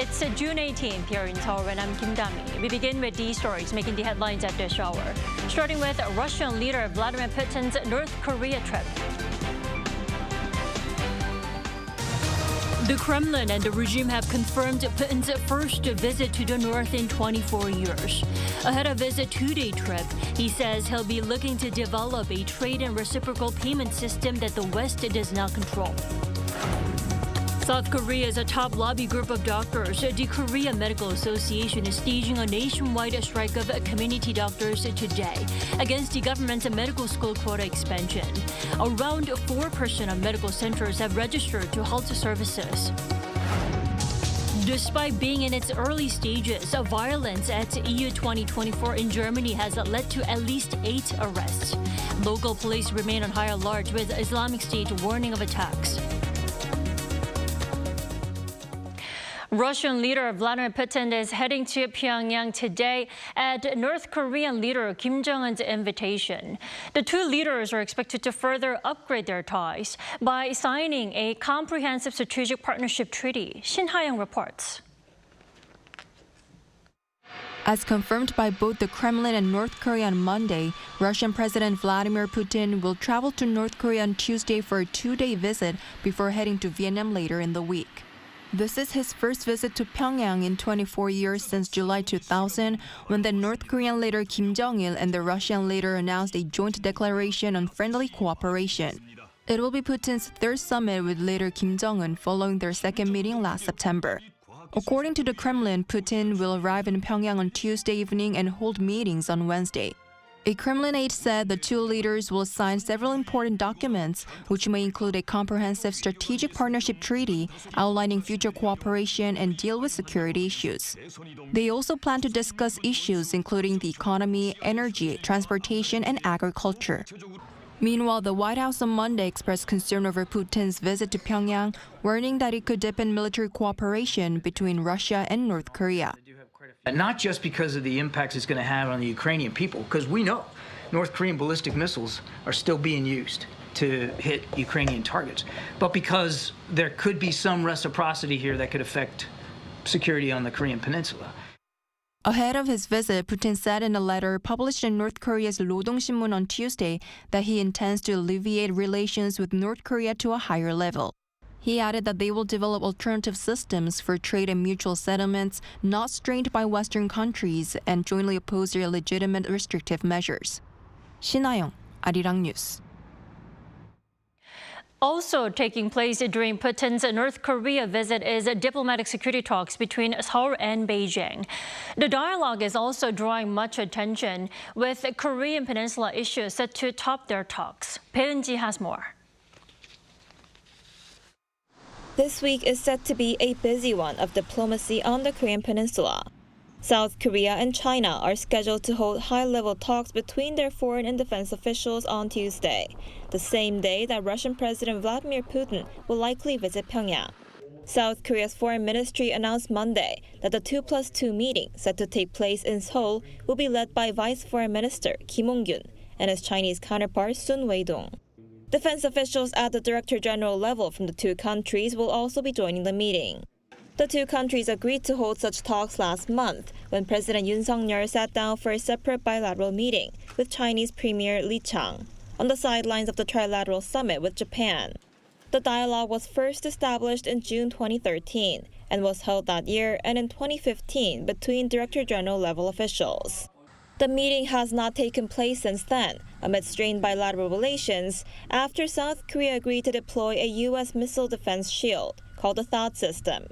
It's June 18th here in Seoul, and I'm Kim Dami. We begin with these stories making the headlines at this hour. Starting with Russian leader Vladimir Putin's North Korea trip. The Kremlin and the regime have confirmed Putin's first visit to the north in 24 years. Ahead of his two-day trip, he says he'll be looking to develop a trade and reciprocal payment system that the West does not control. South Korea's top lobby group of doctors, the Korea Medical Association, is staging a nationwide strike of community doctors today against the government's medical school quota expansion. Around 4% of medical centers have registered to halt services. Despite being in its early stages, violence at EU 2024 in Germany has led to at least 8 arrests. Local police remain on high alert, with Islamic State warning of attacks. Russian leader Vladimir Putin is heading to Pyongyang today at North Korean leader Kim Jong-un's invitation. The two leaders are expected to further upgrade their ties by signing a comprehensive strategic partnership treaty. Shin Ha-young reports. As confirmed by both the Kremlin and North Korea on Monday, Russian President Vladimir Putin will travel to North Korea on Tuesday for a 2-day visit before heading to Vietnam later in the week. This is his first visit to Pyongyang in 24 years since July 2000, when the North Korean leader Kim Jong-un and the Russian leader announced a joint declaration on friendly cooperation. It will be Putin's third summit with leader Kim Jong-un following their second meeting last September. According to the Kremlin, Putin will arrive in Pyongyang on Tuesday evening and hold meetings on Wednesday. A Kremlin aide said the two leaders will sign several important documents, which may include a comprehensive strategic partnership treaty outlining future cooperation and deal with security issues. They also plan to discuss issues including the economy, energy, transportation, and agriculture. Meanwhile, the White House on Monday expressed concern over Putin's visit to Pyongyang, warning that it could deepen military cooperation between Russia and North Korea. Not just because of the impacts it's going to have on the Ukrainian people, because we know North Korean ballistic missiles are still being used to hit Ukrainian targets, but because there could be some reciprocity here that could affect security on the Korean peninsula. Ahead of his visit, Putin said in a letter published in North Korea's Rodong-Sinmun on Tuesday that he intends to alleviate relations with North Korea to a higher level. He added that they will develop alternative systems for trade and mutual settlements not strained by Western countries and jointly oppose their legitimate restrictive measures. Shin Ha-young, Arirang News. Also taking place during Putin's North Korea visit is diplomatic security talks between Seoul and Beijing. The dialogue is also drawing much attention, with Korean Peninsula issues set to top their talks. Bae-eun-ji has more. This week is set to be a busy one of diplomacy on the Korean Peninsula. South Korea and China are scheduled to hold high-level talks between their foreign and defense officials on Tuesday, the same day that Russian President Vladimir Putin will likely visit Pyongyang. South Korea's foreign ministry announced Monday that the 2+2 meeting set to take place in Seoul will be led by Vice Foreign Minister Kim Jong-un and his Chinese counterpart Sun Weidong. Defense officials at the Director General level from the two countries will also be joining the meeting. The two countries agreed to hold such talks last month when President Yoon Suk-yeol sat down for a separate bilateral meeting with Chinese Premier Li Chang on the sidelines of the trilateral summit with Japan. The dialogue was first established in June 2013 and was held that year and in 2015 between Director General level officials. The meeting has not taken place since then, amid strained bilateral relations, after South Korea agreed to deploy a U.S. missile defense shield called the THAAD system.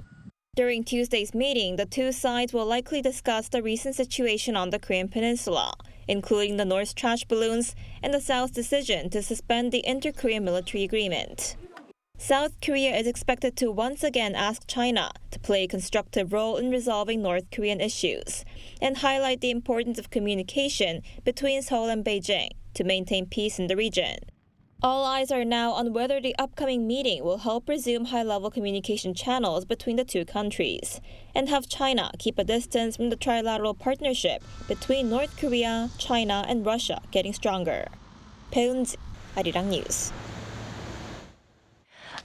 During Tuesday's meeting, the two sides will likely discuss the recent situation on the Korean Peninsula, including the North's trash balloons and the South's decision to suspend the inter-Korean military agreement. South Korea is expected to once again ask China to play a constructive role in resolving North Korean issues and highlight the importance of communication between Seoul and Beijing to maintain peace in the region. All eyes are now on whether the upcoming meeting will help resume high-level communication channels between the two countries and have China keep a distance from the trilateral partnership between North Korea, China, and Russia getting stronger. Bae-eun-ji, Arirang News.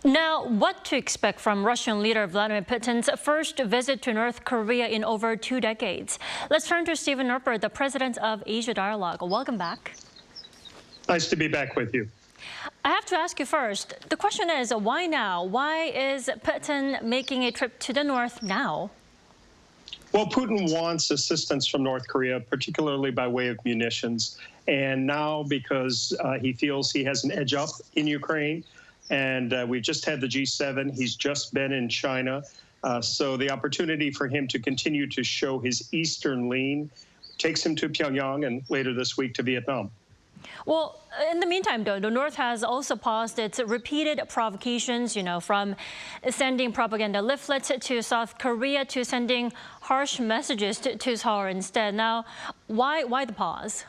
Now, what to expect from Russian leader Vladimir Putin's first visit to North Korea in over 2 decades? Let's turn to Stephen Erper, the president of Asia Dialogue. Welcome back. Nice to be back with you. I have to ask you first, the question is, why now? Why is Putin making a trip to the north now? Well, Putin wants assistance from North Korea, particularly by way of munitions. And now, because he feels he has an edge up in Ukraine, and we've just had the G7, he's just been in China. So the opportunity for him to continue to show his eastern lean takes him to Pyongyang and later this week to Vietnam. Well, in the meantime, though, the North has also paused its repeated provocations, from sending propaganda leaflets to South Korea to sending harsh messages to Seoul instead. Now, why the pause?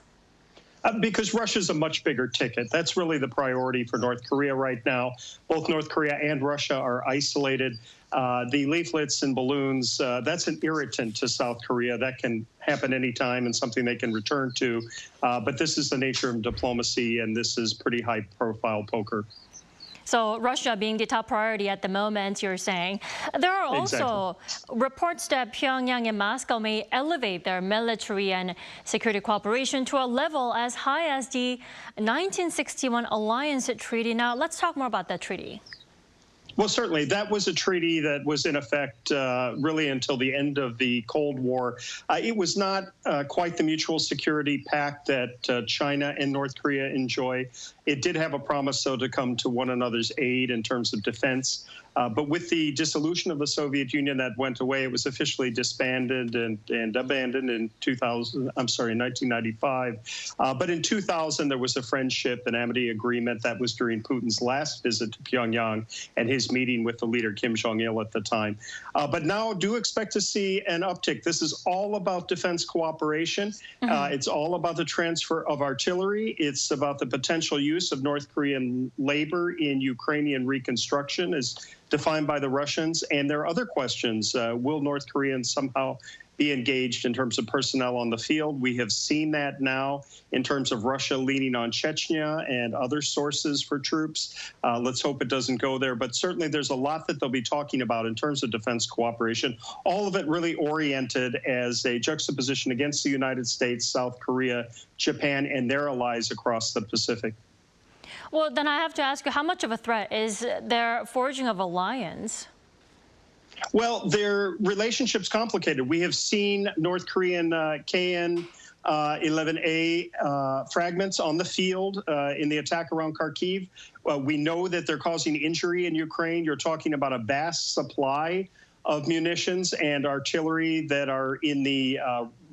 Because Russia's a much bigger ticket. That's really the priority for North Korea right now. Both North Korea and Russia are isolated. The leaflets and balloons, that's an irritant to South Korea. That can happen anytime and something they can return to. But this is the nature of diplomacy, and this is pretty high-profile poker. So Russia being the top priority at the moment, you're saying. There are also reports that Pyongyang and Moscow may elevate their military and security cooperation to a level as high as the 1961 alliance treaty. Now, let's talk more about that treaty. Well, certainly. That was a treaty that was in effect really until the end of the Cold War. It was not quite the mutual security pact that China and North Korea enjoy. It did have a promise, though, to come to one another's aid in terms of defense. But with the dissolution of the Soviet Union, that went away. It was officially disbanded and abandoned in 1995. But in 2000, there was a friendship and amity agreement that was during Putin's last visit to Pyongyang and his meeting with the leader Kim Jong-un at the time. But now do expect to see an uptick. This is all about defense cooperation. It's all about the transfer of artillery. It's about the potential use of North Korean labor in Ukrainian reconstruction as defined by the Russians. And there are other questions. Will North Koreans somehow be engaged in terms of personnel on the field? We have seen that now in terms of Russia leaning on Chechnya and other sources for troops. Let's hope it doesn't go there. But certainly there's a lot that they'll be talking about in terms of defense cooperation, all of it really oriented as a juxtaposition against the United States, South Korea, Japan, and their allies across the Pacific. Well, then I have to ask you, how much of a threat is their forging of alliance? Well, their relationship's complicated. We have seen North Korean KN-11A fragments on the field in the attack around Kharkiv. We know that they're causing injury in Ukraine. You're talking about a vast supply of munitions and artillery that are in the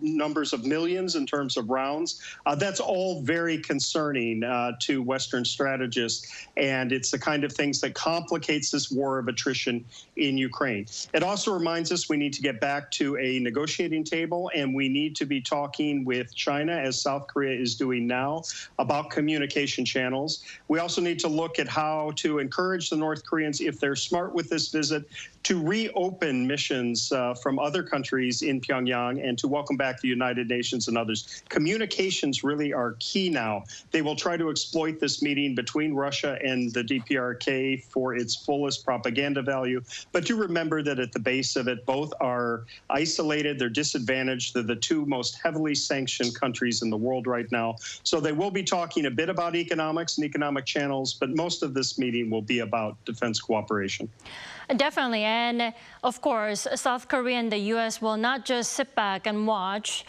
numbers of millions in terms of rounds. That's all very concerning to Western strategists, and it's the kind of things that complicates this war of attrition in Ukraine. It also reminds us we need to get back to a negotiating table, and we need to be talking with China, as South Korea is doing now, about communication channels. We also need to look at how to encourage the North Koreans, if they're smart with this visit, to reopen missions from other countries in Pyongyang and to welcome back the United Nations and others. Communications really are key now. They will try to exploit this meeting between Russia and the DPRK for its fullest propaganda value. But do remember that at the base of it, both are isolated, they're disadvantaged, they're the two most heavily sanctioned countries in the world right now. So they will be talking a bit about economics and economic channels, but most of this meeting will be about defense cooperation. Definitely. And of course, South Korea and the U.S. will not just sit back and watch.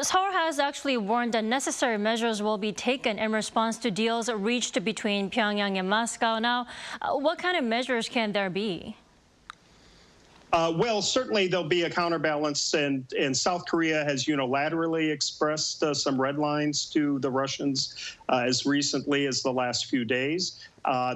Seoul has actually warned that necessary measures will be taken in response to deals reached between Pyongyang and Moscow. Now, what kind of measures can there be? Well, certainly there'll be a counterbalance, and South Korea has unilaterally expressed some red lines to the Russians as recently as the last few days.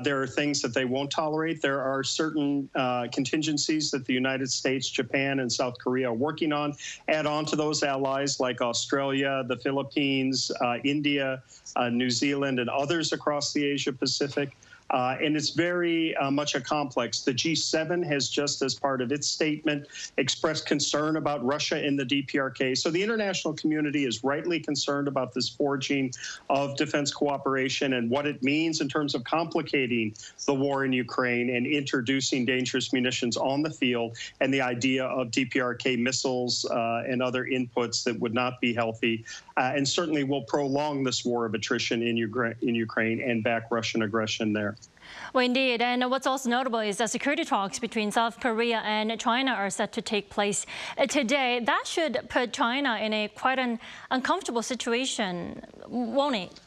There are things that they won't tolerate. There are certain contingencies that the United States, Japan, and South Korea are working on. Add on to those allies like Australia, the Philippines, India, New Zealand, and others across the Asia Pacific. and it's very much a complex. The G7 has just as part of its statement expressed concern about Russia in the DPRK. So the international community is rightly concerned about this forging of defense cooperation and what it means in terms of complicating the war in Ukraine and introducing dangerous munitions on the field, and the idea of DPRK missiles and other inputs that would not be healthy, and certainly will prolong this war of attrition in Ukraine and back Russian aggression there. Well, indeed. And what's also notable is that security talks between South Korea and China are set to take place today. That should put China in quite an uncomfortable situation, won't it?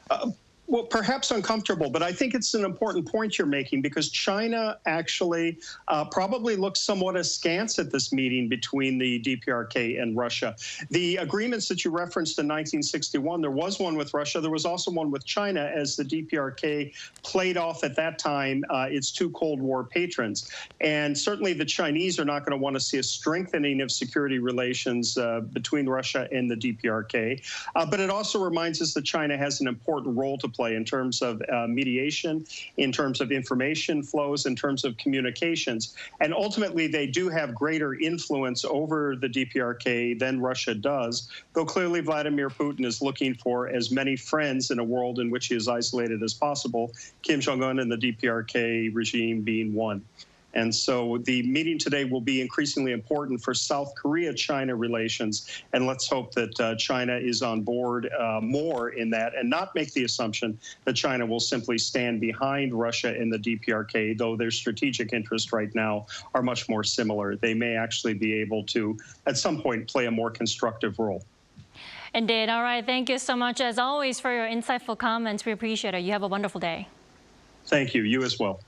Well, perhaps uncomfortable, but I think it's an important point you're making, because China actually probably looks somewhat askance at this meeting between the DPRK and Russia. The agreements that you referenced in 1961, there was one with Russia. There was also one with China, as the DPRK played off at that time its two Cold War patrons. And certainly the Chinese are not going to want to see a strengthening of security relations between Russia and the DPRK. But it also reminds us that China has an important role to play in terms of mediation, in terms of information flows, in terms of communications. And ultimately, they do have greater influence over the DPRK than Russia does, though clearly Vladimir Putin is looking for as many friends in a world in which he is isolated as possible, Kim Jong-un and the DPRK regime being one. And so the meeting today will be increasingly important for South Korea-China relations. And let's hope that China is on board more in that, and not make the assumption that China will simply stand behind Russia in the DPRK, though their strategic interests right now are much more similar. They may actually be able to, at some point, play a more constructive role. Indeed. All right. Thank you so much, as always, for your insightful comments. We appreciate it. You have a wonderful day. Thank you. You as well.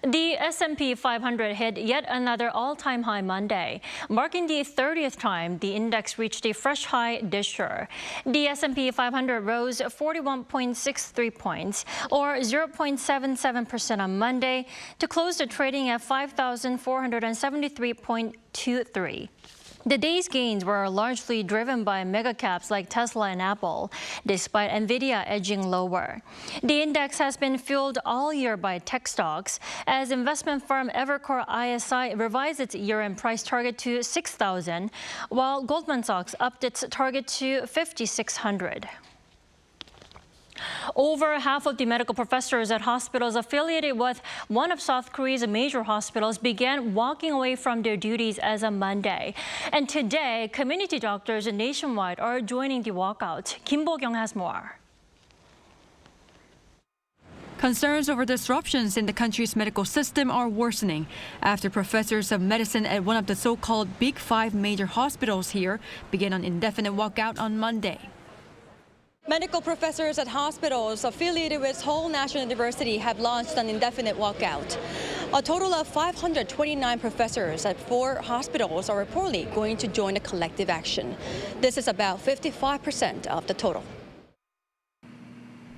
The S&P 500 hit yet another all-time high Monday, marking the 30th time the index reached a fresh high this year. The S&P 500 rose 41.63 points, or 0.77% on Monday, to close the trading at 5,473.23. The day's gains were largely driven by mega caps like Tesla and Apple, despite Nvidia edging lower. The index has been fueled all year by tech stocks, as investment firm Evercore ISI revised its year-end price target to 6,000, while Goldman Sachs upped its target to 5,600. Over half of the medical professors at hospitals affiliated with one of South Korea's major hospitals began walking away from their duties as of Monday. And today, community doctors nationwide are joining the walkout. Kim Bo-kyung has more. Concerns over disruptions in the country's medical system are worsening after professors of medicine at one of the so-called Big Five major hospitals here began an indefinite walkout on Monday. Medical professors at hospitals affiliated with Seoul National University have launched an indefinite walkout. A total of 529 professors at 4 hospitals are reportedly going to join the collective action. This is about 55% of the total.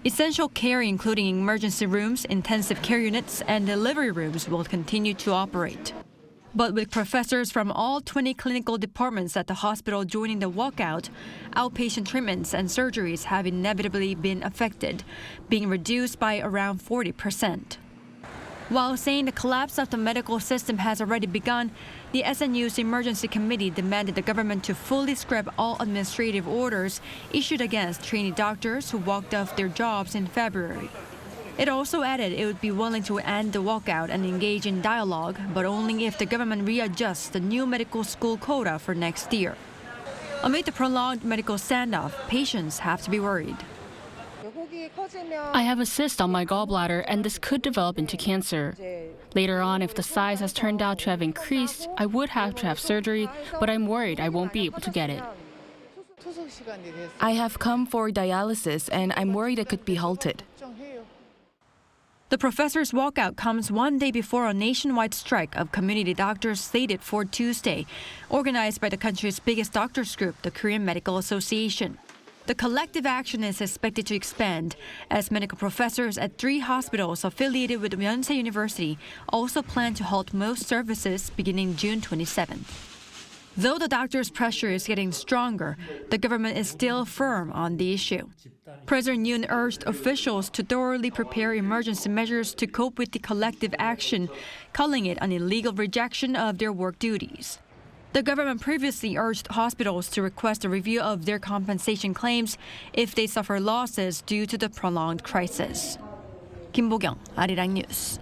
Essential care, including emergency rooms, intensive care units, and delivery rooms, will continue to operate. But with professors from all 20 clinical departments at the hospital joining the walkout, outpatient treatments and surgeries have inevitably been affected, being reduced by around 40%. While saying the collapse of the medical system has already begun, the SNU's emergency committee demanded the government to fully scrap all administrative orders issued against trainee doctors who walked off their jobs in February. It also added it would be willing to end the walkout and engage in dialogue, but only if the government readjusts the new medical school quota for next year. Amid the prolonged medical standoff, patients have to be worried. I have a cyst on my gallbladder, and this could develop into cancer. Later on, if the size has turned out to have increased, I would have to have surgery, but I'm worried I won't be able to get it. I have come for dialysis, and I'm worried it could be halted. The professors' walkout comes one day before a nationwide strike of community doctors slated for Tuesday, organized by the country's biggest doctors group, the Korean Medical Association. The collective action is expected to expand as medical professors at 3 hospitals affiliated with Yonsei University also plan to halt most services beginning June 27th. Though the doctors' pressure is getting stronger, the government is still firm on the issue. President Yoon urged officials to thoroughly prepare emergency measures to cope with the collective action, calling it an illegal rejection of their work duties. The government previously urged hospitals to request a review of their compensation claims if they suffer losses due to the prolonged crisis. Kim Bo-kyung, Arirang News.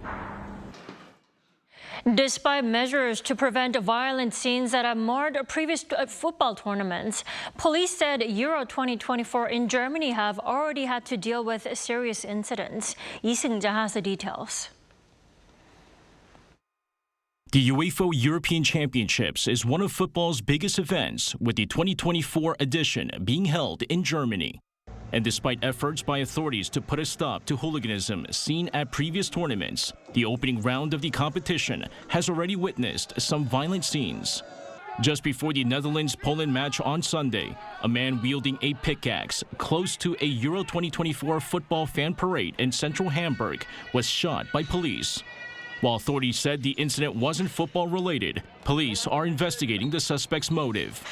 Despite measures to prevent violent scenes that have marred previous football tournaments, police said Euro 2024 in Germany have already had to deal with serious incidents. Lee Seung-jae has the details. The UEFA European Championships is one of football's biggest events, with the 2024 edition being held in Germany. And despite efforts by authorities to put a stop to hooliganism seen at previous tournaments, the opening round of the competition has already witnessed some violent scenes. Just before the Netherlands-Poland match on Sunday, a man wielding a pickaxe close to a Euro 2024 football fan parade in central Hamburg was shot by police. While authorities said the incident wasn't football-related, police are investigating the suspect's motive.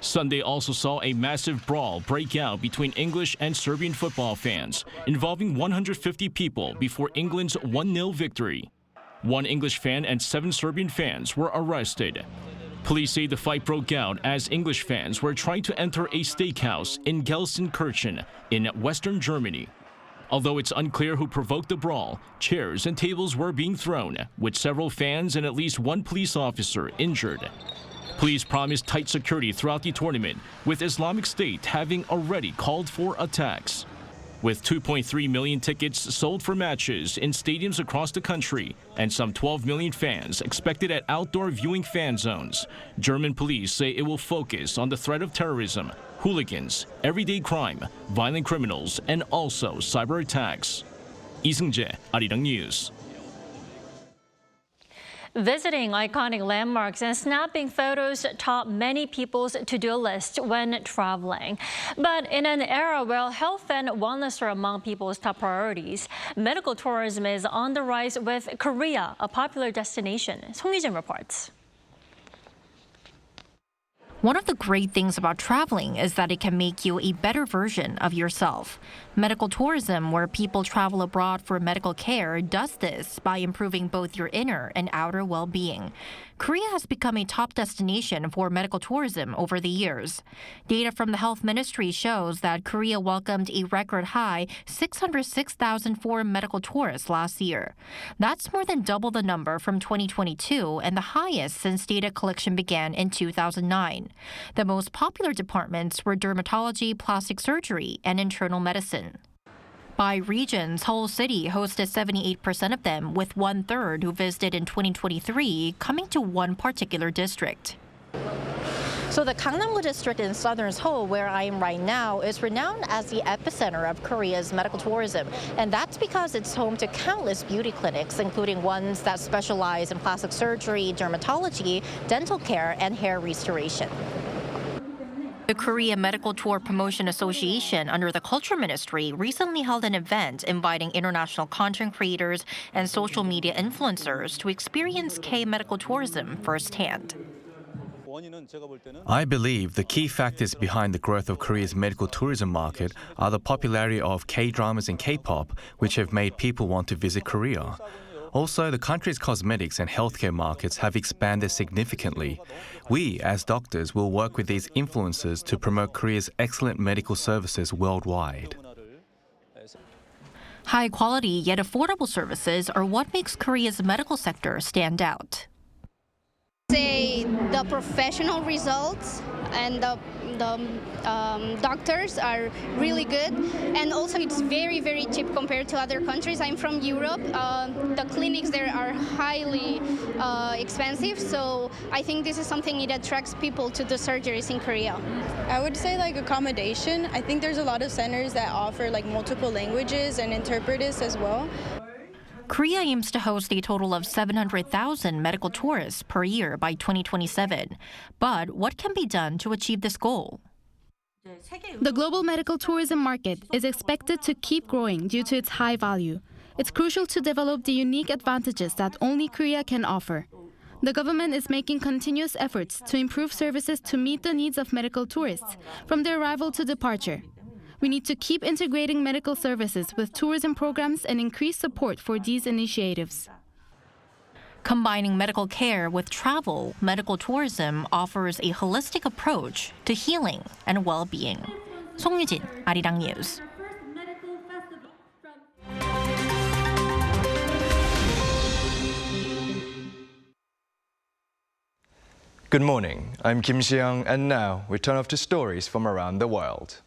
Sunday also saw a massive brawl break out between English and Serbian football fans, involving 150 people before England's 1-0 victory. 1 English fan and 7 Serbian fans were arrested. Police say the fight broke out as English fans were trying to enter a steakhouse in Gelsenkirchen in western Germany. Although it's unclear who provoked the brawl, chairs and tables were being thrown, with several fans and at least 1 police officer injured. Police promised tight security throughout the tournament, with Islamic State having already called for attacks. With 2.3 million tickets sold for matches in stadiums across the country and some 12 million fans expected at outdoor viewing fan zones, German police say it will focus on the threat of terrorism, hooligans, everyday crime, violent criminals, and also cyber attacks. Lee Seung-jae, Arirang News. Visiting iconic landmarks and snapping photos top many people's to-do list when traveling. But in an era where health and wellness are among people's top priorities, medical tourism is on the rise with Korea, a popular destination. Song Yu-jin reports. One of the great things about traveling is that it can make you a better version of yourself. Medical tourism, where people travel abroad for medical care, does this by improving both your inner and outer well-being. Korea has become a top destination for medical tourism over the years. Data from the Health Ministry shows that Korea welcomed a record high 606,000 foreign medical tourists last year. That's more than double the number from 2022 and the highest since data collection began in 2009. The most popular departments were dermatology, plastic surgery, and internal medicine. By region, Seoul City hosted 78% of them, with 1/3 who visited in 2023 coming to one particular district. So the Gangnam-gu district in southern Seoul, where I am right now, is renowned as the epicenter of Korea's medical tourism. And that's because it's home to countless beauty clinics, including ones that specialize in plastic surgery, dermatology, dental care, and hair restoration. The Korea Medical Tour Promotion Association under the Culture Ministry recently held an event inviting international content creators and social media influencers to experience K-medical tourism firsthand. I believe the key factors behind the growth of Korea's medical tourism market are the popularity of K-dramas and K-pop, which have made people want to visit Korea. Also, the country's cosmetics and healthcare markets have expanded significantly. We, as doctors, will work with these influencers to promote Korea's excellent medical services worldwide. High-quality yet affordable services are what makes Korea's medical sector stand out. Say the professional results and the doctors are really good, and also it's very, very cheap compared to other countries. I'm from Europe. The clinics there are highly expensive, so I think this is something that attracts people to the surgeries in Korea. I would say like accommodation. I think there's a lot of centers that offer like multiple languages and interpreters as well. Korea aims to host a total of 700,000 medical tourists per year by 2027. But what can be done to achieve this goal? The global medical tourism market is expected to keep growing due to its high value. It's crucial to develop the unique advantages that only Korea can offer. The government is making continuous efforts to improve services to meet the needs of medical tourists, from their arrival to departure. We need to keep integrating medical services with tourism programs and increase support for these initiatives. Combining medical care with travel, medical tourism offers a holistic approach to healing and well-being. 송유진, Arirang News. Good morning, I'm Kim Jong-un, and now we turn off to stories from around the world.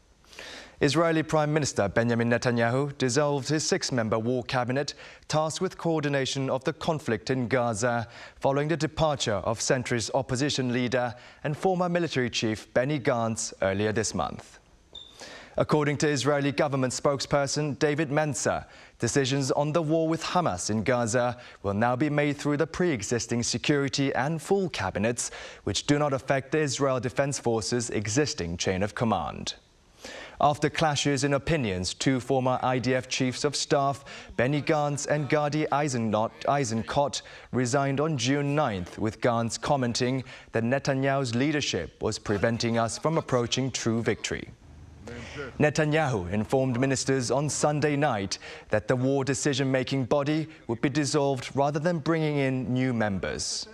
Israeli Prime Minister Benjamin Netanyahu dissolved his six-member war cabinet tasked with coordination of the conflict in Gaza following the departure of centrist opposition leader and former military chief Benny Gantz earlier this month. According to Israeli government spokesperson David Mensa, decisions on the war with Hamas in Gaza will now be made through the pre-existing security and full cabinets, which do not affect the Israel Defense Forces' existing chain of command. After clashes in opinions, two former IDF chiefs of staff, Benny Gantz and Gadi Eisenkot, resigned on June 9th, with Gantz commenting that Netanyahu's leadership was preventing us from approaching true victory. Netanyahu informed ministers on Sunday night that the war decision-making body would be dissolved rather than bringing in new members.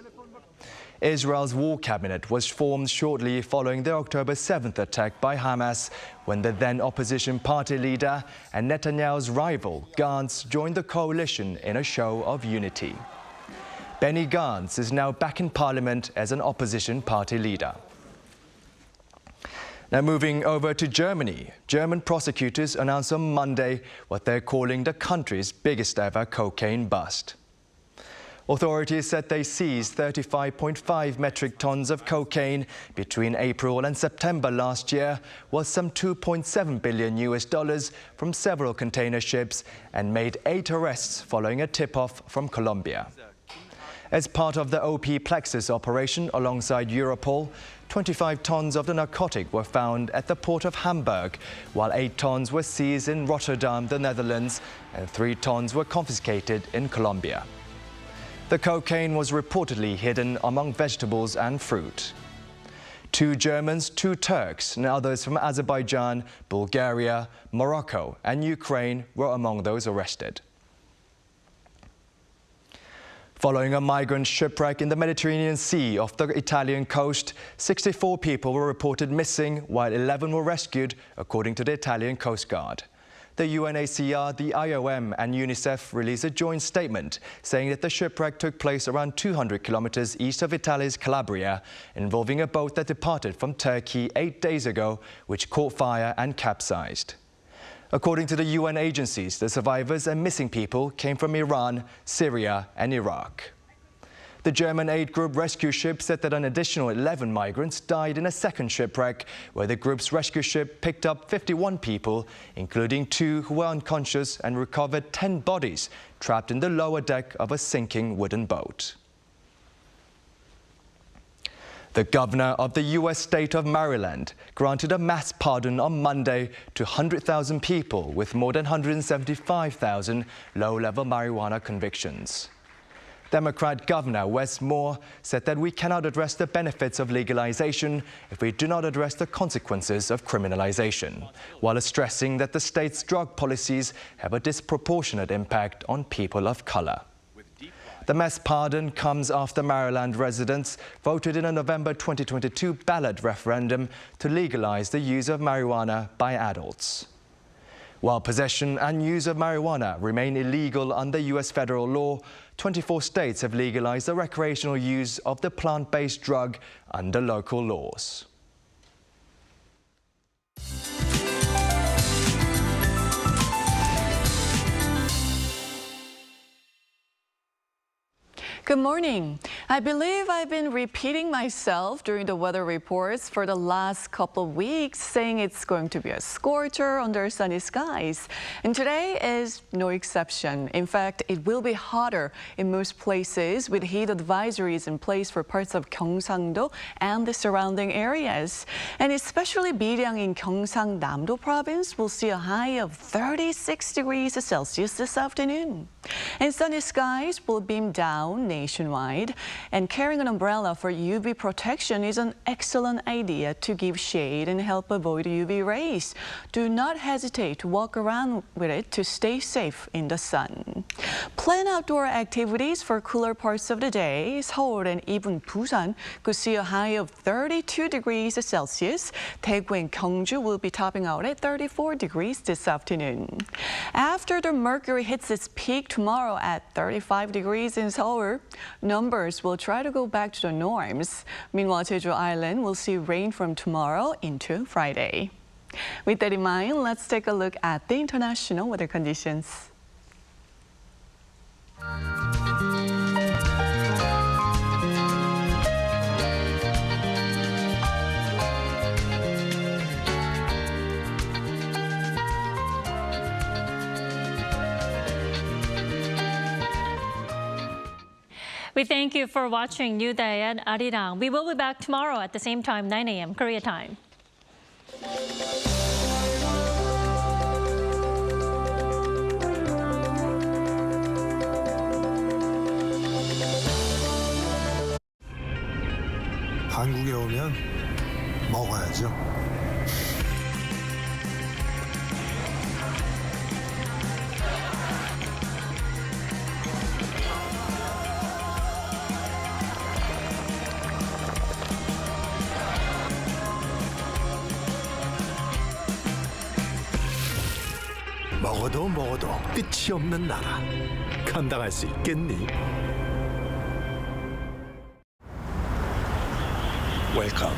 Israel's war cabinet was formed shortly following the October 7th attack by Hamas, when the then opposition party leader and Netanyahu's rival, Gantz, joined the coalition in a show of unity. Benny Gantz is now back in parliament as an opposition party leader. Now moving over to Germany, German prosecutors announced on Monday what they're calling the country's biggest ever cocaine bust. Authorities said they seized 35.5 metric tons of cocaine between April and September last year, worth some $2.7 billion from several container ships, and made 8 arrests following a tip-off from Colombia. As part of the OP Plexus operation alongside Europol, 25 tons of the narcotic were found at the port of Hamburg, while 8 tons were seized in Rotterdam, the Netherlands, and 3 tons were confiscated in Colombia. The cocaine was reportedly hidden among vegetables and fruit. 2 Germans, 2 Turks, and others from Azerbaijan, Bulgaria, Morocco, and Ukraine were among those arrested. Following a migrant shipwreck in the Mediterranean Sea off the Italian coast, 64 people were reported missing, while 11 were rescued, according to the Italian Coast Guard. The UNHCR, the IOM and UNICEF released a joint statement saying that the shipwreck took place around 200 kilometers east of Italy's Calabria, involving a boat that departed from Turkey 8 days ago, which caught fire and capsized. According to the UN agencies, the survivors and missing people came from Iran, Syria and Iraq. The German aid group rescue ship said that an additional 11 migrants died in a second shipwreck, where the group's rescue ship picked up 51 people, including 2 who were unconscious, and recovered 10 bodies trapped in the lower deck of a sinking wooden boat. The governor of the U.S. state of Maryland granted a mass pardon on Monday to 100,000 people with more than 175,000 low-level marijuana convictions. Democrat Governor Wes Moore said that we cannot address the benefits of legalization if we do not address the consequences of criminalization, while stressing that the state's drug policies have a disproportionate impact on people of color. The mass pardon comes after Maryland residents voted in a November 2022 ballot referendum to legalize the use of marijuana by adults. While possession and use of marijuana remain illegal under U.S. federal law, 24 states have legalized the recreational use of the plant-based drug under local laws. Good morning. I believe I've been repeating myself during the weather reports for the last couple of weeks, saying it's going to be a scorcher under sunny skies. And today is no exception. In fact, it will be hotter in most places with heat advisories in place for parts of Gyeongsang-do and the surrounding areas. And especially Migrant in Gyeongsang-Namdo province will see a high of 36 degrees Celsius this afternoon. And sunny skies will beam down nationwide. And carrying an umbrella for UV protection is an excellent idea to give shade and help avoid UV rays. Do not hesitate to walk around with it to stay safe in the sun. Plan outdoor activities for cooler parts of the day. Seoul and even Busan could see a high of 32 degrees Celsius. Daegu and Gyeongju will be topping out at 34 degrees this afternoon. After the mercury hits its peak tomorrow at 35 degrees in Seoul, numbers will try to go back to the norms. Meanwhile, Jeju Island will see rain from tomorrow into Friday. With that in mind, let's take a look at the international weather conditions. We thank you for watching New Day at Arirang. We will be back tomorrow at the same time, 9 a.m. Korea time. 한국에 오면 먹어야죠. 먹어도 끝이 없는 나라. 감당할 수 있겠니? 웰컴.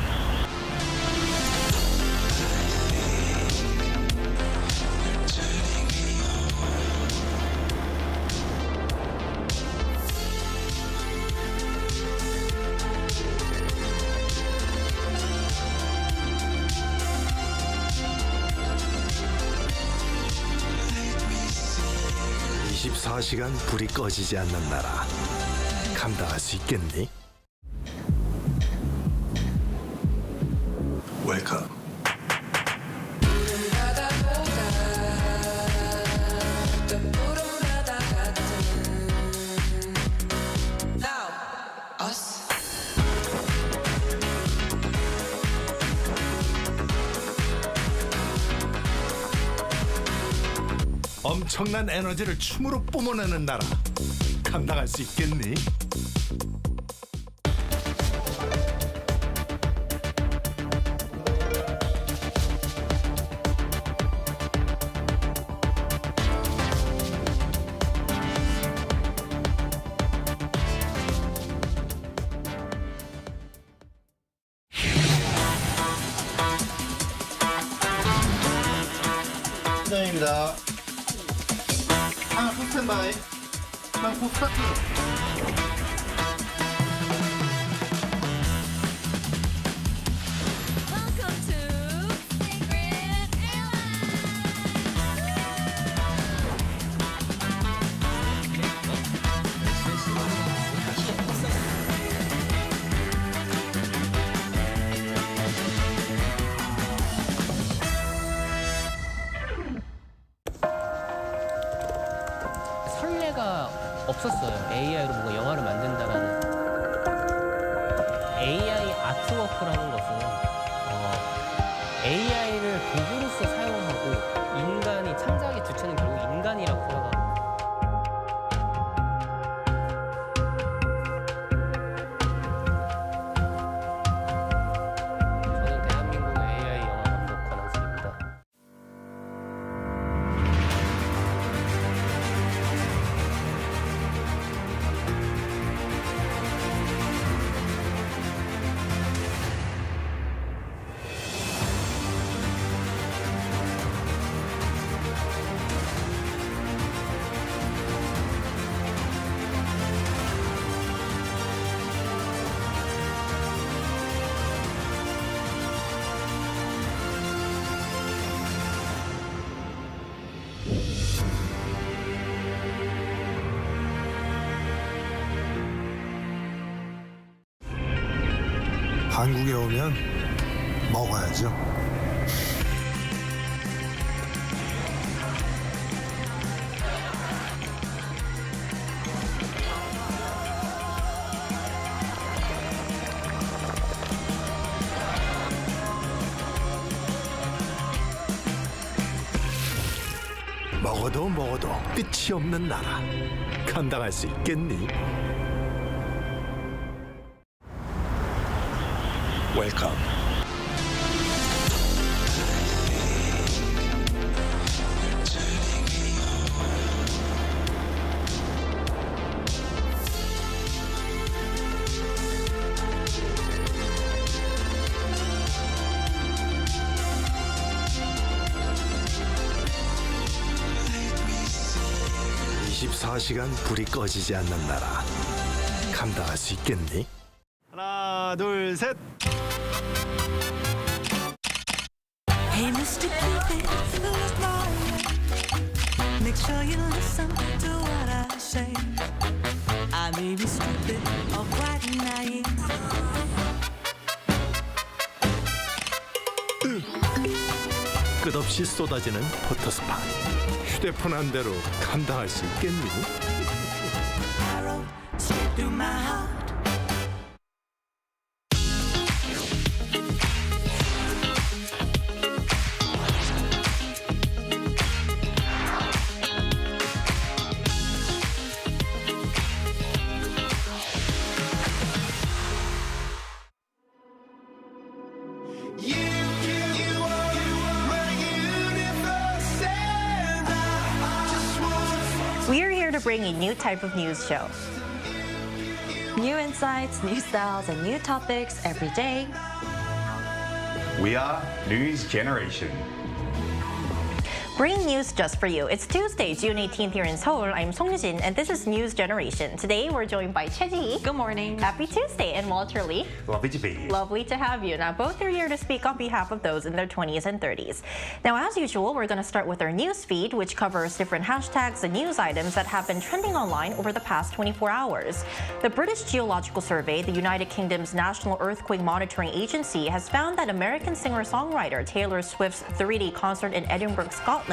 (24시간) 불이 꺼지지 않는 나라. 감당할 수 있겠니? 웰컴. 엄청난 에너지를 춤으로 뿜어내는 나라. 감당할 수 있겠니? 시장입니다. 스탠바이. 방콕 스타트. 설레가 없었어요. AI로 뭔가 영화를 만든다라는. AI 아트워크라는 것은 AI를 도구로서 사용하고 인간이 창작의 주체는 결국 인간이라고 생각합니다. 저는 대한민국의 AI 영화 감독 권한수입니다. 한국에 오면 먹어야죠. 먹어도 먹어도 끝이 없는 나라. 감당할 수 있겠니? 웰컴. (24시간) 불이 꺼지지 않는 나라. 감당할 수 있겠니? 하나, 둘, 셋. Hey, Mr. Cupid, who's mine? Make sure you listen to what I say. I may be stupid or quite naive. 끝없이 쏟아지는 포토스팟. 휴대폰 한 대로 감당할 수 있겠니? Arrow straight through my heart. We're here to bring a new type of news show. New insights, new styles, and new topics every day. We are News Generation. Bringing news just for you. It's Tuesday, June 18th here in Seoul. I'm Song Yujin, and this is News Generation. Today, we're joined by Choi-ji. Good morning. Happy Tuesday. And Walter Lee. Lovely to be here. Lovely to have you. Now, both are here to speak on behalf of those in their 20s and 30s. Now, as usual, we're going to start with our news feed, which covers different hashtags and news items that have been trending online over the past 24 hours. The British Geological Survey, the United Kingdom's National Earthquake Monitoring Agency, has found that American singer-songwriter Taylor Swift's 3D concert in Edinburgh, Scotland,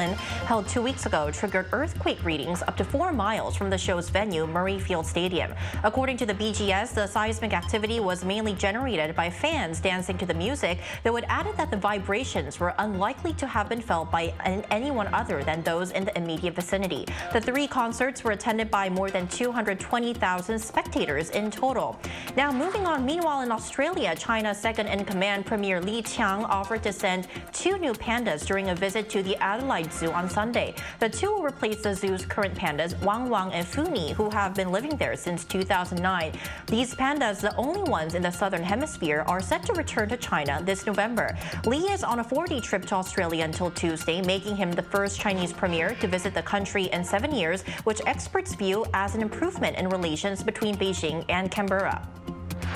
held 2 weeks ago, triggered earthquake readings up to 4 miles from the show's venue, Murrayfield Stadium. According to the BGS, the seismic activity was mainly generated by fans dancing to the music, though it added that the vibrations were unlikely to have been felt by anyone other than those in the immediate vicinity. The 3 concerts were attended by more than 220,000 spectators in total. Now, moving on, meanwhile in Australia, China's second-in-command Premier Li Qiang offered to send 2 new pandas during a visit to the Adelaide Zoo on Sunday. The 2 will replace the zoo's current pandas, Wang Wang and Funi, who have been living there since 2009. These pandas, the only ones in the southern hemisphere, are set to return to China this November. Li is on a 4-day trip to Australia until Tuesday, making him the first Chinese premier to visit the country in 7 years, which experts view as an improvement in relations between Beijing and Canberra.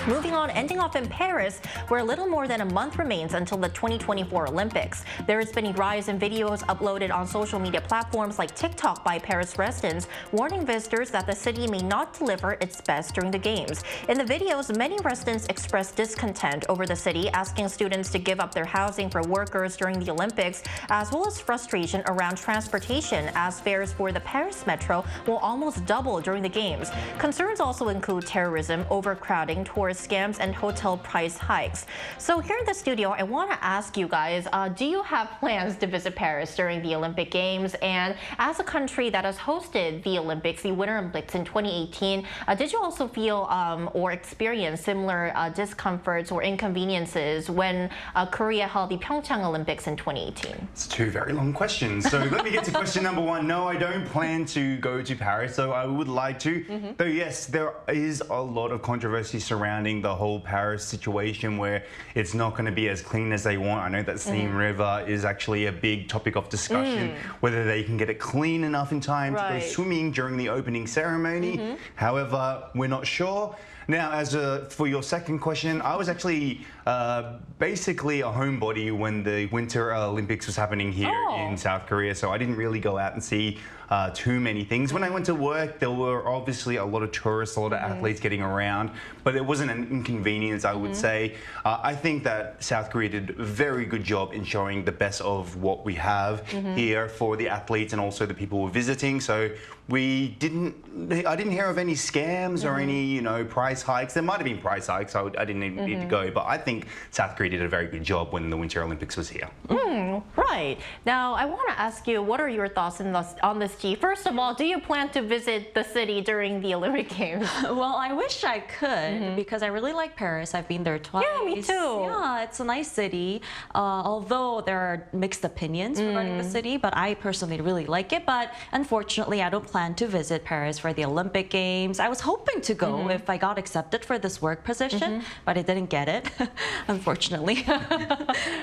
Moving on, ending off in Paris, where a little more than a month remains until the 2024 Olympics. There has been a rise in videos uploaded on social media platforms like TikTok by Paris residents, warning visitors that the city may not deliver its best during the Games. In the videos, many residents expressed discontent over the city, asking students to give up their housing for workers during the Olympics, as well as frustration around transportation, as fares for the Paris metro will almost double during the Games. Concerns also include terrorism, overcrowding, tourist scams, and hotel price hikes. So here in the studio, I want to ask you guys, do you have plans to visit Paris during the Olympic Games? And as a country that has hosted the Olympics, the Winter Olympics in 2018, did you also feel or experience similar discomforts or inconveniences when Korea held the Pyeongchang Olympics in 2018? It's 2 very long questions. So let me get to question number 1. No, I don't plan to go to Paris, though I would like to. Though yes, there is a lot of controversy surrounding the whole Paris situation where it's not going to be as clean as they want. I know that Seine River is actually a big topic of discussion, whether they can get it clean enough in time to go swimming during the opening ceremony. However, we're not sure. Now, for your second question, I was actually basically a homebody when the Winter Olympics was happening here in South Korea, so I didn't really go out and see too many things. When I went to work, there were obviously a lot of tourists, a lot of athletes getting around, but it wasn't an inconvenience, I would say. I think that South Korea did a very good job in showing the best of what we have here for the athletes and also the people who are visiting. So I didn't hear of any scams or any, price hikes. There might have been price hikes, so I didn't even need to go. But I think South Korea did a very good job when the Winter Olympics was here. Right. Now, I want to ask you, what are your thoughts on this, G? First of all, do you plan to visit the city during the Olympic Games? Well, I wish I could because I really like Paris. I've been there twice. Yeah, me too. Yeah, it's a nice city. Although there are mixed opinions regarding the city, but I personally really like it. But unfortunately, I don't plan to visit Paris for the Olympic Games. I was hoping to go if I got accepted for this work position, but I didn't get it, unfortunately.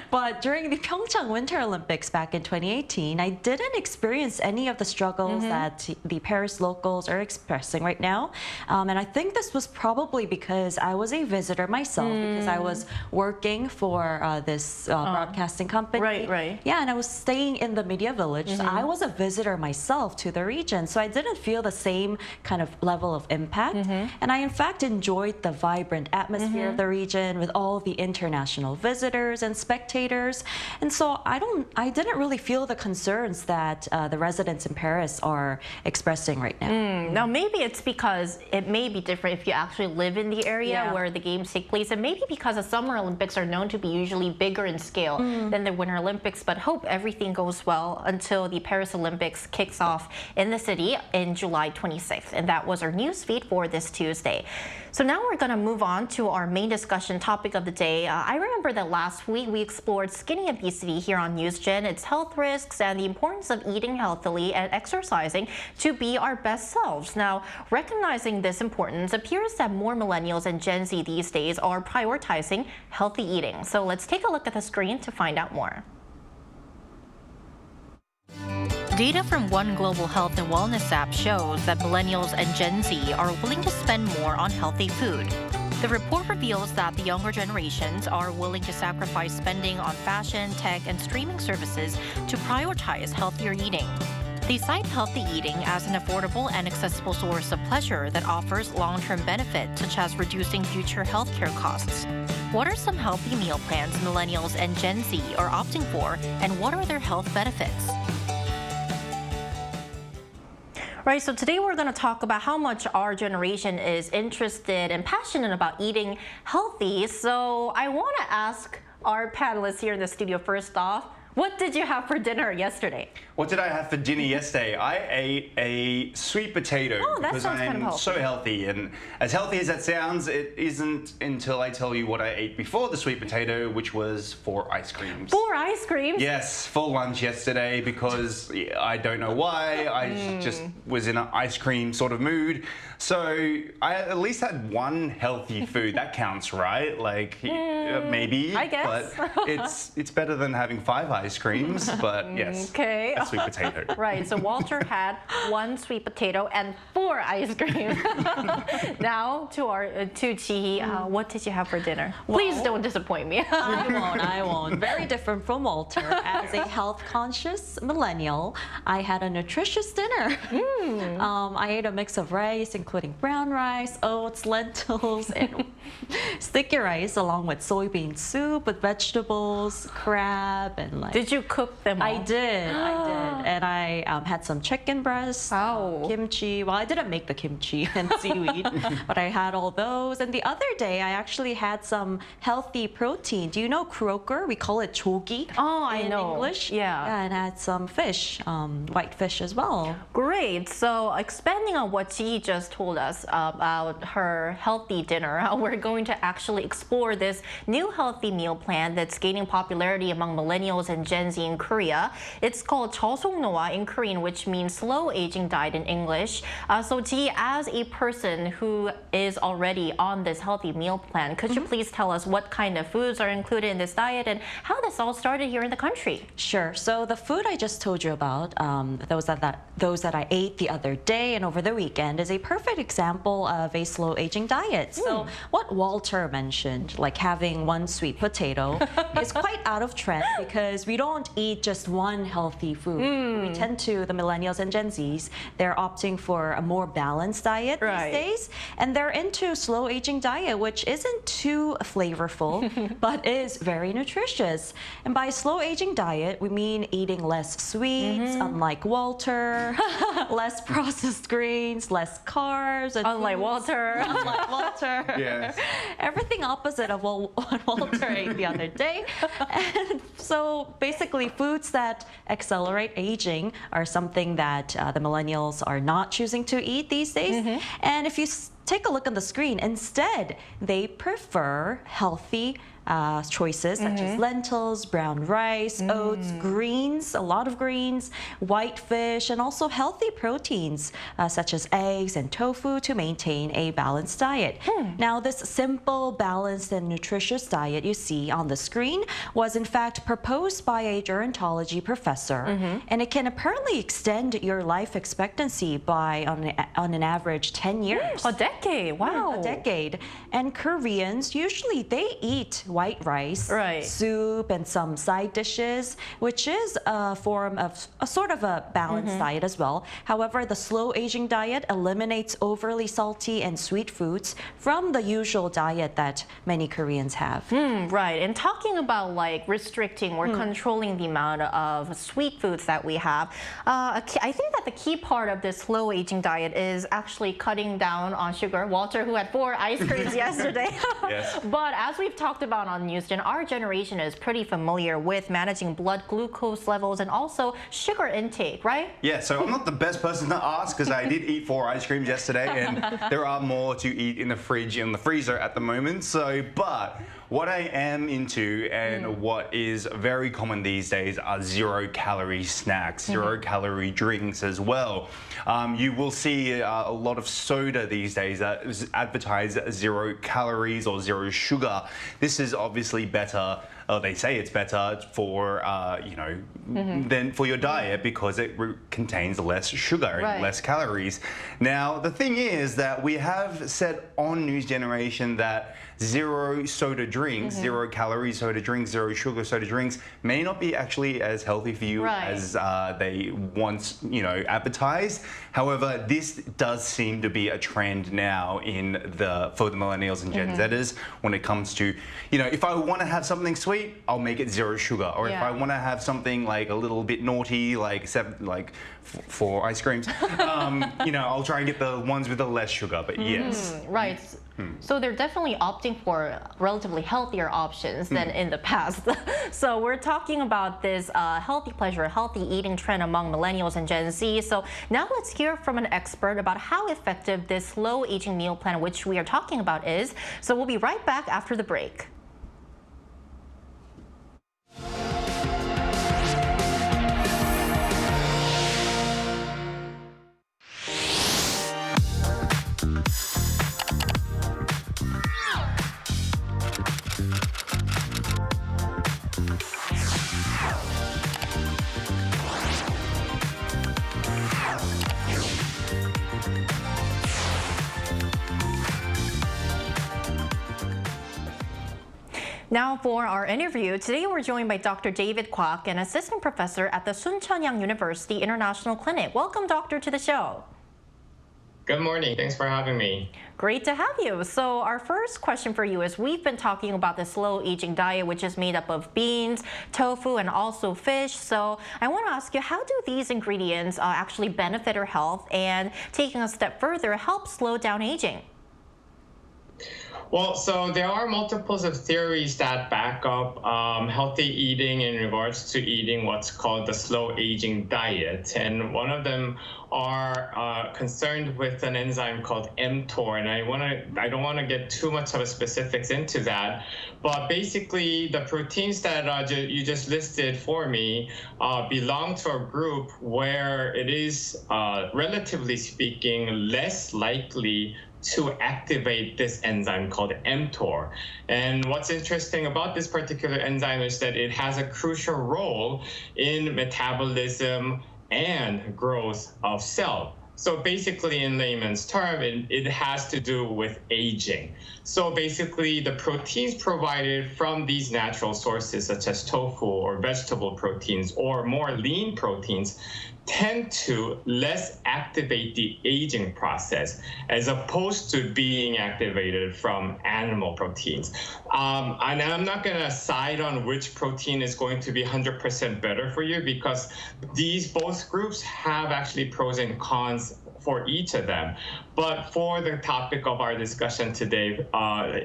But during the Pyeongchang Winter Olympics back in 2018, I didn't experience any of the struggles that the Paris locals are expressing right now. And I think this was probably because I was a visitor myself, because I was working for this broadcasting company. Right. Yeah, and I was staying in the media village. So I was a visitor myself to the region. So I didn't feel the same kind of level of impact. And I, in fact, enjoyed the vibrant atmosphere of the region with all the international visitors and spectators. And so I didn't really feel the concerns that the residents in Paris are expressing right now. Now, maybe it's because it may be different if you actually live in the area where the games take place, and maybe because the Summer Olympics are known to be usually bigger in scale than the Winter Olympics, but hope everything goes well until the Paris Olympics kicks off in the city in July 26th. And that was our news feed for this Tuesday. So now we're going to move on to our main discussion topic of the day. I remember that last week we explored skinny obesity here on NewsGen, its health risks, and the importance of eating healthily and exercising to be our best selves. Now, recognizing this importance, appears that more millennials and Gen Z these days are prioritizing healthy eating. So let's take a look at the screen to find out more. Data from one global health and wellness app shows that millennials and Gen Z are willing to spend more on healthy food. The report reveals that the younger generations are willing to sacrifice spending on fashion, tech, and streaming services to prioritize healthier eating. They cite healthy eating as an affordable and accessible source of pleasure that offers long-term benefits, such as reducing future healthcare costs. What are some healthy meal plans millennials and Gen Z are opting for, and what are their health benefits? Right, so today we're going to talk about how much our generation is interested and passionate about eating healthy. So I want to ask our panelists here in the studio first off, what did you have for dinner yesterday? What did I have for dinner yesterday? I ate a sweet potato because I'm so healthy. And as healthy as that sounds, it isn't until I tell you what I ate before the sweet potato, which was 4 ice creams. 4 ice creams? Yes, for lunch yesterday because I don't know why. I just was in an ice cream sort of mood. So I at least had one healthy food. That counts, right? Like maybe. I guess. But it's better than having 5 ice creams. But yes. Okay. A sweet potato. Right, so Walter had 1 sweet potato and 4 ice creams. Now to Chi, what did you have for dinner? Please don't disappoint me. I won't. Very different from Walter. As a health-conscious millennial, I had a nutritious dinner. I ate a mix of rice, including brown rice, oats, lentils, and sticky rice, along with soybean soup with vegetables, crab, and like. Did you cook them all? I did. And I had some chicken breast, kimchi. Well, I didn't make the kimchi and seaweed, but I had all those. And the other day, I actually had some healthy protein. Do you know croaker? We call it chogi. Oh, I know. In English. Yeah. And I had some fish, white fish as well. Great. So expanding on what Ji just told us about her healthy dinner, we're going to actually explore this new healthy meal plan that's gaining popularity among millennials and Gen Z in Korea. It's called 저속노화 in Korean, which means slow aging diet in English. So Ji, as a person who is already on this healthy meal plan, could you please tell us what kind of foods are included in this diet and how this all started here in the country? Sure. So the food I just told you about, those that I ate the other day and over the weekend, is a perfect example of a slow aging diet. So what Walter mentioned, like having 1 sweet potato, is quite out of trend because we we don't eat just one healthy food. We tend to, the millennials and Gen Zs, they're opting for a more balanced diet these days. And they're into slow aging diet, which isn't too flavorful, but is very nutritious. And by slow aging diet, we mean eating less sweets, unlike Walter, less processed grains, less carbs. Unlike Walter. Unlike Walter. Yes. Everything opposite of what Walter ate the other day. And so basically foods that accelerate aging are something that the millennials are not choosing to eat these days. And if you take a look on the screen, instead they prefer healthy choices such as lentils, brown rice, oats, greens, a lot of greens, white fish, and also healthy proteins such as eggs and tofu to maintain a balanced diet. Now, this simple, balanced, and nutritious diet you see on the screen was in fact proposed by a gerontology professor, and it can apparently extend your life expectancy by, on an average, 10 years. A decade, wow. A decade. And Koreans, usually they eat white rice, soup, and some side dishes, which is a form of a sort of a balanced diet as well. However, the slow aging diet eliminates overly salty and sweet foods from the usual diet that many Koreans have. Right, and talking about like restricting or controlling the amount of sweet foods that we have, I think that the key part of this slow aging diet is actually cutting down on sugar. Walter, who had 4 ice creams yesterday. Yes. But as we've talked about on Newsden, our generation is pretty familiar with managing blood glucose levels and also sugar intake, right? Yeah, so I'm not the best person to ask because I did eat 4 ice creams yesterday and there are more to eat in the fridge, in the freezer at the moment. So, but what I am into and what is very common these days are 0-calorie snacks, 0-calorie drinks as well. You will see a lot of soda these days that is advertised 0 calories or 0 sugar. This is obviously better. They say it's better for than for your diet because it contains less sugar and less calories. Now the thing is that we have said on News Generation that 0 soda drinks, 0-calorie soda drinks, 0 sugar soda drinks may not be actually as healthy for you as they once advertised. However, this does seem to be a trend now for the millennials and Gen Zers when it comes to, if I want to have something sweet, I'll make it 0 sugar. Or if I want to have something like a little bit naughty, like 4 ice creams, I'll try and get the ones with the less sugar. But yes. Right. So they're definitely opting for relatively healthier options than in the past. So we're talking about this healthy pleasure, healthy eating trend among millennials and Gen Z. So now let's hear from an expert about how effective this slow aging meal plan, which we are talking about, is. So we'll be right back after the break. Now for our interview, today we're joined by Dr. David Kwok, an assistant professor at the Suncheon University International Clinic. Welcome, doctor, to the show. Good morning. Thanks for having me. Great to have you. So our first question for you is, we've been talking about the slow aging diet, which is made up of beans, tofu, and also fish. So I want to ask you, how do these ingredients actually benefit our health and, taking a step further, help slow down aging? Well, so there are multiples of theories that back up healthy eating in regards to eating what's called the slow aging diet. And one of them are concerned with an enzyme called mTOR. And I don't want to get too much of a specifics into that. But basically, the proteins that you just listed for me belong to a group where it is, relatively speaking, less likely to activate this enzyme called mTOR. And what's interesting about this particular enzyme is that it has a crucial role in metabolism and growth of cells. So basically, in layman's term, it has to do with aging. So basically, the proteins provided from these natural sources, such as tofu or vegetable proteins or more lean proteins, tend to less activate the aging process as opposed to being activated from animal proteins. And I'm not going to side on which protein is going to be 100% better for you, because these both groups have actually pros and cons for each of them. But for the topic of our discussion today,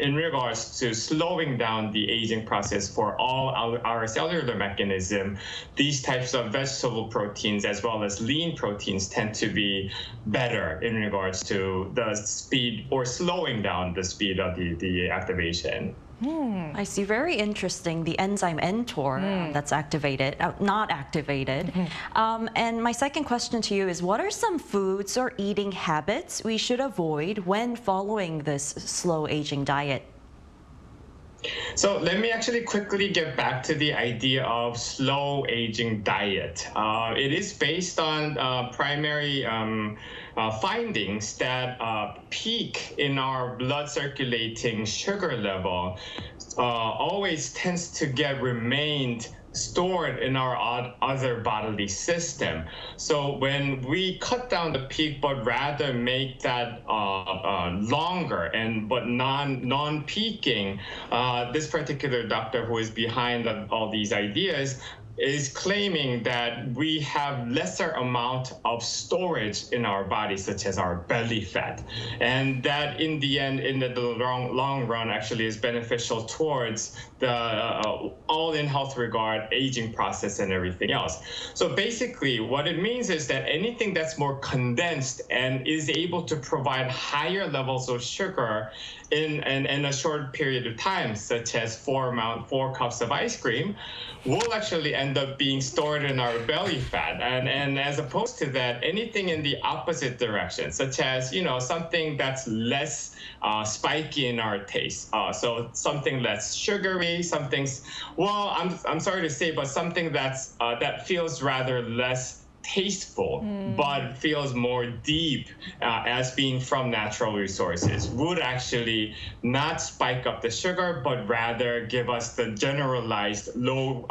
in regards to slowing down the aging process for all our cellular mechanism, these types of vegetable proteins as well as lean proteins tend to be better in regards to the speed or slowing down the speed of the activation. I see. Very interesting. The enzyme mTOR that's activated, not activated. And my second question to you is, what are some foods or eating habits we should avoid when following this slow aging diet? So let me actually quickly get back to the idea of slow aging diet. It is based on primary findings that peak in our blood circulating sugar level always tends to get remained stored in our other bodily system. So when we cut down the peak, but rather make that longer but non-peaking, this particular doctor who is behind all these ideas is claiming that we have lesser amount of storage in our body, such as our belly fat, and that in the end, in the long run, actually is beneficial towards the all in health regard, aging process and everything else. So basically, what it means is that anything that's more condensed and is able to provide higher levels of sugar in a short period of time, such as 4 cups of ice cream, will actually end up being stored in our belly fat. And as opposed to that, anything in the opposite direction, such as, something that's less spiky in our taste. So something less sugary, I'm sorry to say, but something that feels rather less tasteful, but feels more deep as being from natural resources, would actually not spike up the sugar, but rather give us the generalized low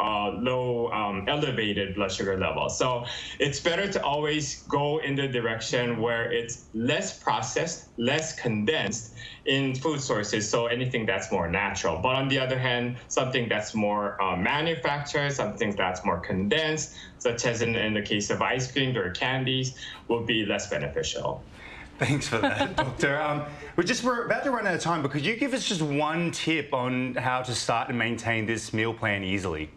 elevated blood sugar level. So it's better to always go in the direction where it's less processed, less condensed in food sources, so anything that's more natural. But on the other hand, something that's more manufactured, something that's more condensed, such as in the case of ice cream or candies, will be less beneficial. Thanks for that, Doctor. We're about to run out of time, but could you give us just one tip on how to start and maintain this meal plan easily?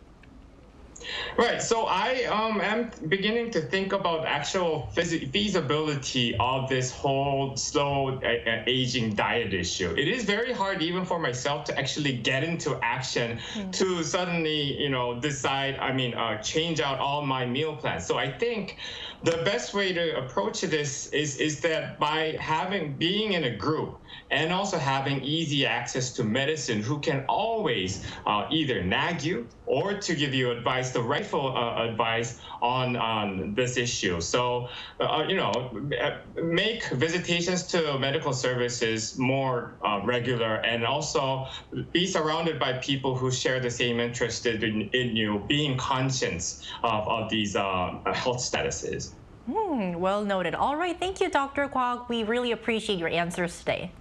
Right. So I am beginning to think about actual feasibility of this whole slow aging diet issue. It is very hard even for myself to actually get into action to suddenly, decide, change out all my meal plans. So I think the best way to approach this is that by being in a group and also having easy access to medicine who can always either nag you or to give you advice, the rightful advice on this issue. So, make visitations to medical services more regular, and also be surrounded by people who share the same interest in you, being conscious of these health statuses. Well noted. All right. Thank you, Dr. Kwok. We really appreciate your answers today.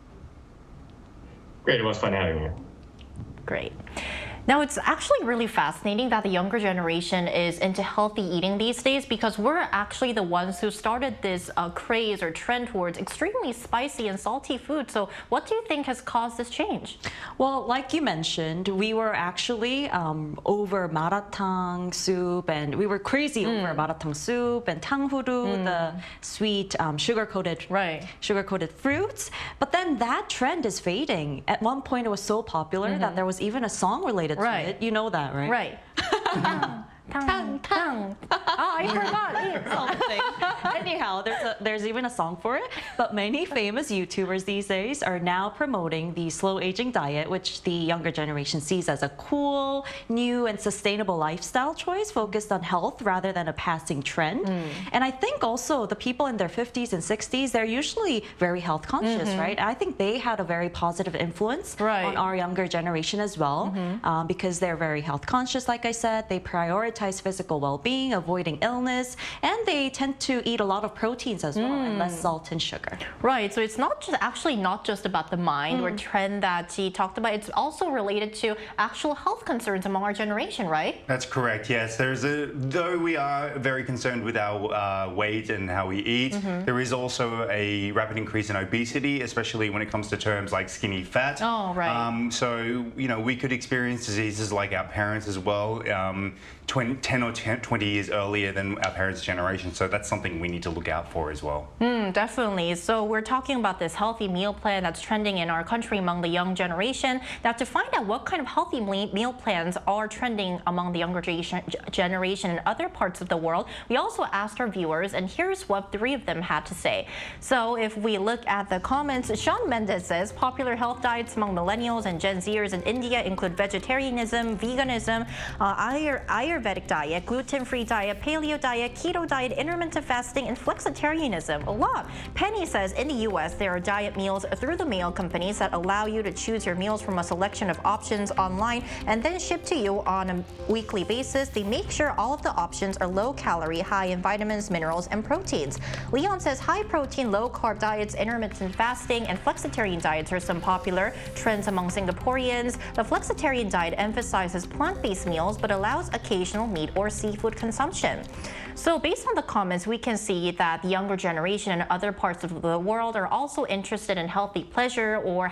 Great. It was fun having you. Great. Now, it's actually really fascinating that the younger generation is into healthy eating these days, because we're actually the ones who started this craze or trend towards extremely spicy and salty food. So what do you think has caused this change? Well, like you mentioned, we were actually over maratang soup, and we were crazy over maratang soup and tanghuru, the sweet sugar-coated fruits. But then that trend is fading. At one point, it was so popular that there was even a song related to it. You know that, right? Right. Tang, tang. Oh, I forgot. Something. Anyhow, there's even a song for it. But many famous YouTubers these days are now promoting the slow aging diet, which the younger generation sees as a cool, new, and sustainable lifestyle choice focused on health rather than a passing trend. And I think also the people in their 50s and 60s, they're usually very health conscious, right? I think they had a very positive influence on our younger generation as well, because they're very health conscious, like I said. They prioritize physical well-being, avoiding illness, and they tend to eat a lot of proteins as well and less salt and sugar. Right, so it's not just about the mind or trend that she talked about. It's also related to actual health concerns among our generation, right? That's correct, yes. Though we are very concerned with our weight and how we eat, there is also a rapid increase in obesity, especially when it comes to terms like skinny fat. Oh, right. So, we could experience diseases like our parents as well, 10 or 20 years earlier than our parents' generation. So that's something we need to look out for as well. Definitely. So we're talking about this healthy meal plan that's trending in our country among the young generation. Now, to find out what kind of healthy meal plans are trending among the younger generation in other parts of the world, we also asked our viewers, and here's what 3 of them had to say. So if we look at the comments, Sean Mendes says popular health diets among millennials and Gen Zers in India include vegetarianism, veganism, Ayurvedic diet, gluten-free diet, paleo diet, keto diet, intermittent fasting, and flexitarianism. A lot. Penny says in the U.S. there are diet meals through the mail companies that allow you to choose your meals from a selection of options online and then shipped to you on a weekly basis. They make sure all of the options are low calorie, high in vitamins, minerals, and proteins. Leon says high protein, low carb diets, intermittent fasting, and flexitarian diets are some popular trends among Singaporeans. The flexitarian diet emphasizes plant-based meals but allows occasional meat or seafood consumption. So based on the comments, we can see that the younger generation in other parts of the world are also interested in healthy pleasure or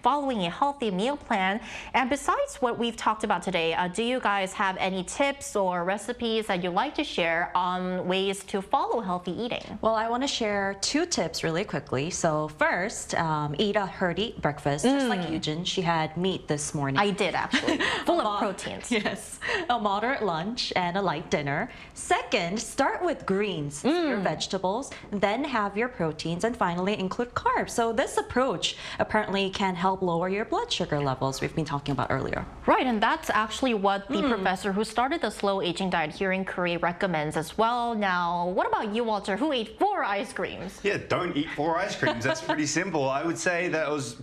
following a healthy meal plan. And besides what we've talked about today, do you guys have any tips or recipes that you'd like to share on ways to follow healthy eating? Well, I want to share 2 tips really quickly. So first, eat a hearty breakfast, just like Eugene. She had meat this morning. I did, actually. Full of proteins. Yes. A moderate lunch and a light dinner. Second, start with greens, your vegetables, then have your proteins, and finally include carbs. So this approach apparently can help lower your blood sugar levels we've been talking about earlier. Right, and that's actually what the professor who started the slow aging diet here in Korea recommends as well. Now, what about you, Walter, who ate 4 ice creams? Yeah, don't eat 4 ice creams. That's pretty simple. I would say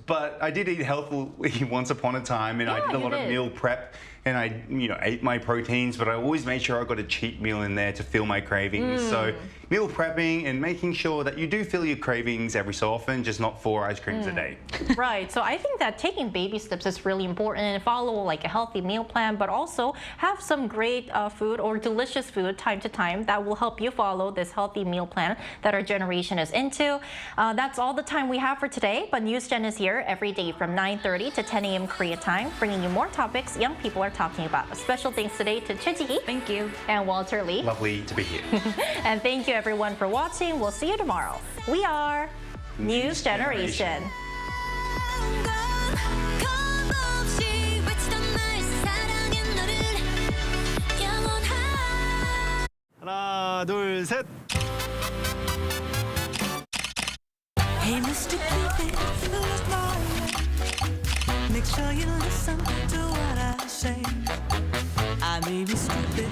but I did eat healthily once upon a time, and I did a lot of meal prep. And I, ate my proteins, but I always made sure I got a cheat meal in there to fill my cravings. So meal prepping and making sure that you do fill your cravings every so often, just not 4 ice creams a day. Right. So I think that taking baby steps is really important, and follow like a healthy meal plan, but also have some great food or delicious food time to time that will help you follow this healthy meal plan that our generation is into. That's all the time we have for today, but NewsGen is here every day from 9:30 to 10 a.m. Korea time, bringing you more topics young people are talking about. A special thanks today to Choi Ji-hee. Thank you. And Walter Lee. Lovely to be here. And thank you everyone for watching. We'll see you tomorrow. We are News Generation. 하나, 둘, 셋. Hey, Mr. Cupid, look my way. Make sure you listen to what I say. I may be stupid